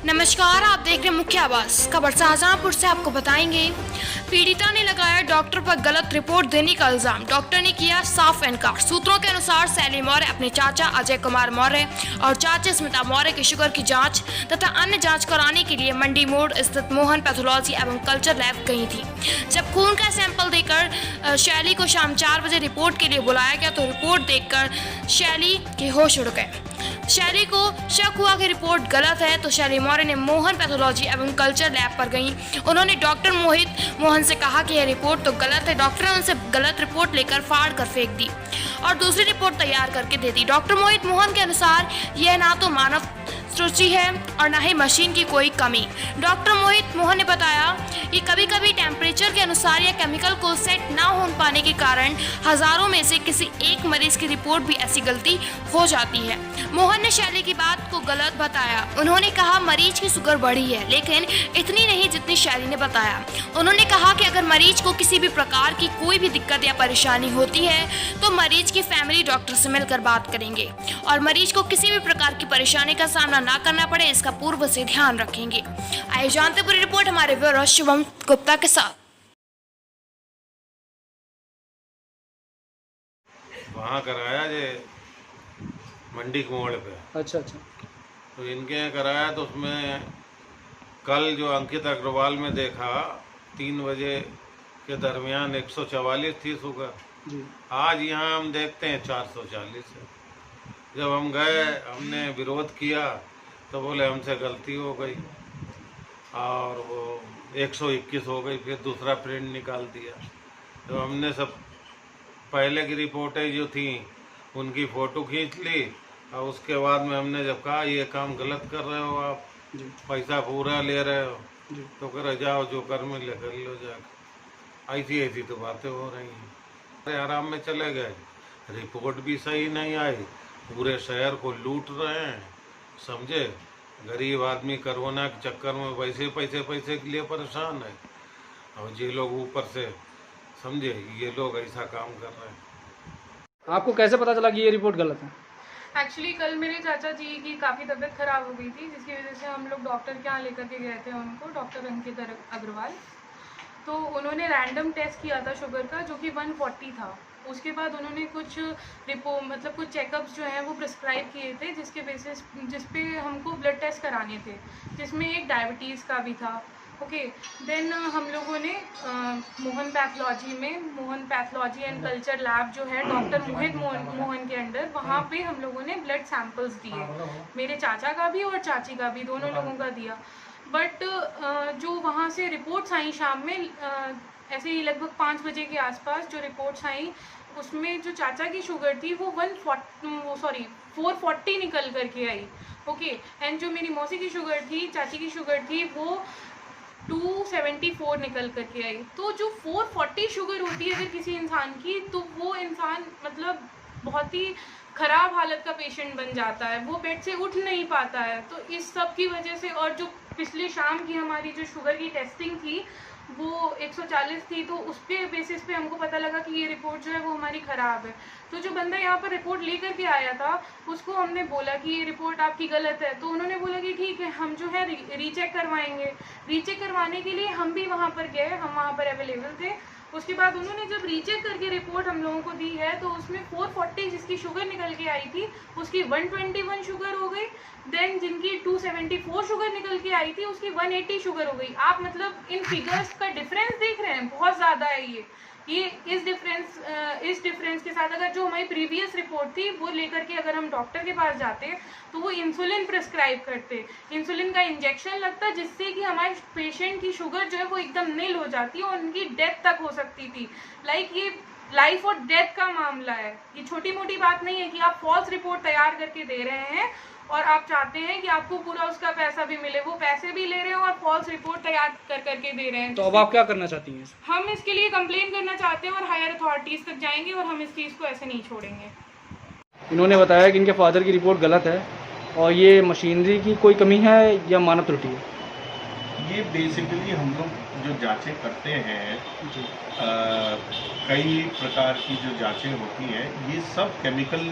नमस्कार, आप देख रहे हैं मुख्य आवाज खबर शाहजहांपुर से। आपको बताएंगे, पीड़िता ने लगाया डॉक्टर पर गलत रिपोर्ट देने का इल्जाम। डॉक्टर ने किया साफ इनकार। सूत्रों के अनुसार शैली मौर्य अपने चाचा अजय कुमार मौर्य और चाची स्मिता मौर्य की शुगर की जांच तथा अन्य जांच कराने के लिए मंडी मोड़ स्थित मोहन पैथोलॉजी एवं कल्चर लैब गई थी। जब खून का सैंपल देकर शैली को शाम 4 बजे रिपोर्ट के लिए बुलाया गया तो रिपोर्ट देखकर शैली के होश उड़ गए। शैली को शक हुआ कि रिपोर्ट गलत है तो शैली मौर्य ने मोहन पैथोलॉजी एवं कल्चर लैब पर गई। उन्होंने डॉक्टर मोहन से कहा कि यह रिपोर्ट तो गलत है। डॉक्टर ने उनसे गलत रिपोर्ट लेकर फाड़ कर फेंक दी और दूसरी रिपोर्ट तैयार करके दे दी। डॉक्टर मोहन के अनुसार यह ना तो मानव त्रुटि है और न ही मशीन की कोई कमी। डॉक्टर मोहन ने बताया कि कभी कभी टेम्परेचर के अनुसार या केमिकल को सेट ना हो पाने के कारण हजारों में से किसी एक मरीज की रिपोर्ट भी ऐसी गलती हो जाती है। मोहन ने शैली की बात को गलत बताया। उन्होंने कहा मरीज की शुगर बढ़ी है, लेकिन इतनी नहीं जितनी शैली ने बताया। उन्होंने कहा कि अगर मरीज को किसी भी प्रकार की कोई भी दिक्कत या परेशानी होती है तो मरीज की फैमिली डॉक्टर से मिलकर बात करेंगे और मरीज को किसी भी प्रकार की परेशानी का सामना ना करना पड़े, इसका पूर्व से ध्यान रखेंगे। आइए जानते पूरी रिपोर्ट हमारे ब्यूरो शुभम गुप्ता के साथ। वहाँ कराया जे मंडी मोड़ पे। अच्छा। तो इनके यहाँ कराया तो उसमें कल जो अंकित अग्रवाल में देखा 3 बजे के दरमियान 144 थी शुगर जी। आज यहाँ हम देखते हैं 440 है। जब हम गए, हमने विरोध किया तो बोले हमसे गलती हो गई और वो 121 हो गई। फिर दूसरा प्रिंट निकाल दिया। तो हमने सब पहले की रिपोर्टें जो थी उनकी फ़ोटो खींच ली और उसके बाद में हमने जब कहा ये काम गलत कर रहे हो आप, पैसा पूरा ले रहे हो, तो कह जाओ जो कर में ले कर लो जाकर। ऐसी तो बातें हो रही हैं। अरे आराम में चले गए, रिपोर्ट भी सही नहीं आई, पूरे शहर को लूट रहे हैं, समझे। गरीब आदमी कोरोना के चक्कर में पैसे के लिए परेशान है और ये लोग ऊपर से, समझे, ये लोग ऐसा काम कर रहे हैं। आपको कैसे पता चला कि ये रिपोर्ट गलत है? एक्चुअली कल मेरे चाचा जी की काफ़ी तबीयत ख़राब हो गई थी, जिसकी वजह से हम लोग डॉक्टर के यहाँ लेकर के गए थे उनको, डॉक्टर अंकित अग्रवाल। तो उन्होंने रैंडम टेस्ट किया था शुगर का, जो कि 140 था। उसके बाद उन्होंने कुछ कुछ चेकअप्स जो हैं वो प्रिस्क्राइब किए थे, जिस पे हमको ब्लड टेस्ट कराने थे, जिसमें एक डायबिटीज़ का भी था। ओके, देन हम लोगों ने Mohan pathology and culture lab जो है डॉक्टर मोहन के अंडर, वहाँ पे हम लोगों ने ब्लड सैंपल्स दिए, मेरे चाचा का भी और चाची का भी, दोनों लोगों का दिया। बट जो वहाँ से रिपोर्ट्स आई शाम में, ऐसे ही लगभग 5 बजे के आसपास जो रिपोर्ट्स आई, उसमें जो चाचा की शुगर थी वो 440 निकल करके आई। ओके, एंड जो मेरी मौसी की शुगर थी, चाची की शुगर थी, वो 274 निकल करके आई। तो जो 440 शुगर होती है अगर किसी इंसान की, तो वो इंसान मतलब बहुत ही ख़राब हालत का पेशेंट बन जाता है, वो बेड से उठ नहीं पाता है। तो इस सब की वजह से, और जो पिछले शाम की हमारी जो शुगर की टेस्टिंग थी वो 140 थी, तो उस पे बेसिस पे हमको पता लगा कि ये रिपोर्ट जो है वो हमारी ख़राब है। तो जो बंदा यहाँ पर रिपोर्ट लेकर के आया था उसको हमने बोला कि ये रिपोर्ट आपकी गलत है, तो उन्होंने बोला कि ठीक है, हम जो है रीचेक करवाएंगे। रीचेक करवाने के लिए हम भी वहाँ पर गए, हम वहाँ पर अवेलेबल थे। उसके बाद उन्होंने जब रीचेक करके रिपोर्ट हम लोगों को दी है, तो उसमें 440 जिसकी शुगर निकल के आई थी उसकी 121 शुगर हो गई। देन जिनकी 274 शुगर निकल के आई थी उसकी 180 शुगर हो गई। आप मतलब इन फिगर्स का डिफरेंस देख रहे हैं, बहुत ज़्यादा है ये इस डिफरेंस के साथ अगर जो हमारी प्रीवियस रिपोर्ट थी वो लेकर के अगर हम डॉक्टर के पास जाते तो वो इंसुलिन प्रिस्क्राइब करते, इंसुलिन का इंजेक्शन लगता, जिससे कि हमारे पेशेंट की शुगर जो है वो एकदम नील हो जाती और उनकी डेथ तक हो सकती थी। ये लाइफ और डेथ का मामला है, ये छोटी मोटी बात नहीं है कि आप फॉल्स रिपोर्ट तैयार करके दे रहे हैं और आप चाहते हैं कि आपको पूरा उसका पैसा भी मिले। वो पैसे भी ले रहे हैं और फॉल्स रिपोर्ट तैयार करके दे रहे हैं। तो अब आप क्या करना चाहती हैं? हम इसके लिए कंप्लेन करना चाहते हैं और हायर अथॉरिटीज़ तक जाएंगे और हम इस चीज़ को ऐसे नहीं छोड़ेंगे। इन्होंने बताया कि इनके फादर की रिपोर्ट गलत है और ये मशीनरी की कोई कमी है या मानव त्रुटि है? ये बेसिकली हम लोग जो जांचें करते हैं, कई प्रकार की जो जांचें होती हैं, ये सब केमिकल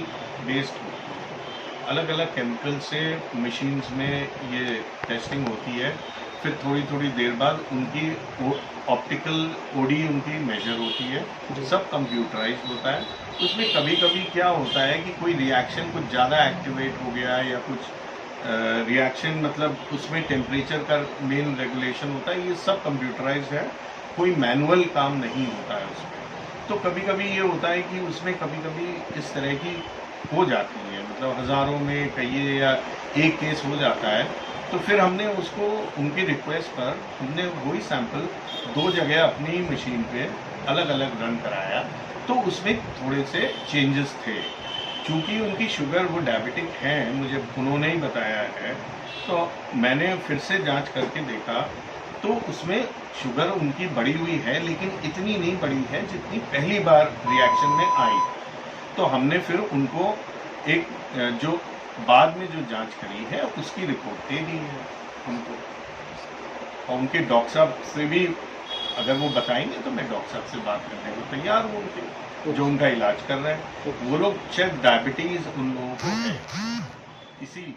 बेस्ड होती हैं। अलग अलग केमिकल से मशीन्स में ये टेस्टिंग होती है। फिर थोड़ी थोड़ी देर बाद उनकी ऑप्टिकल ओडी उनकी मेजर होती है, सब कंप्यूटराइज होता है। उसमें कभी कभी क्या होता है कि कोई रिएक्शन कुछ ज़्यादा एक्टिवेट हो गया या कुछ रिएक्शन मतलब उसमें टेम्परेचर का मेन रेगुलेशन होता है, ये सब कंप्यूटराइज है, कोई मैनुअल काम नहीं होता है उसमें। तो कभी कभी ये होता है कि उसमें कभी कभी इस तरह की हो जाती है, मतलब हज़ारों में कहिए या एक केस हो जाता है। तो फिर हमने उसको उनकी रिक्वेस्ट पर हमने वही सैंपल 2 जगह अपनी मशीन पे अलग अलग रन कराया, तो उसमें थोड़े से चेंजेस थे। चूँकि उनकी शुगर वो डायबिटिक हैं, मुझे उन्होंने ही बताया है, तो मैंने फिर से जांच करके देखा तो उसमें शुगर उनकी बढ़ी हुई है, लेकिन इतनी नहीं बढ़ी है जितनी पहली बार रिएक्शन में आई। तो हमने फिर उनको एक जो बाद में जो जांच करी है उसकी रिपोर्ट दे दी है उनको, और उनके डॉक्टर साहब से भी अगर वो बताएंगे तो मैं डॉक्टर साहब से बात करने को तैयार हूँ, उनके जो उनका इलाज कर रहे हैं। वो लोग शायद डायबिटीज़ उन लोगों को है, इसी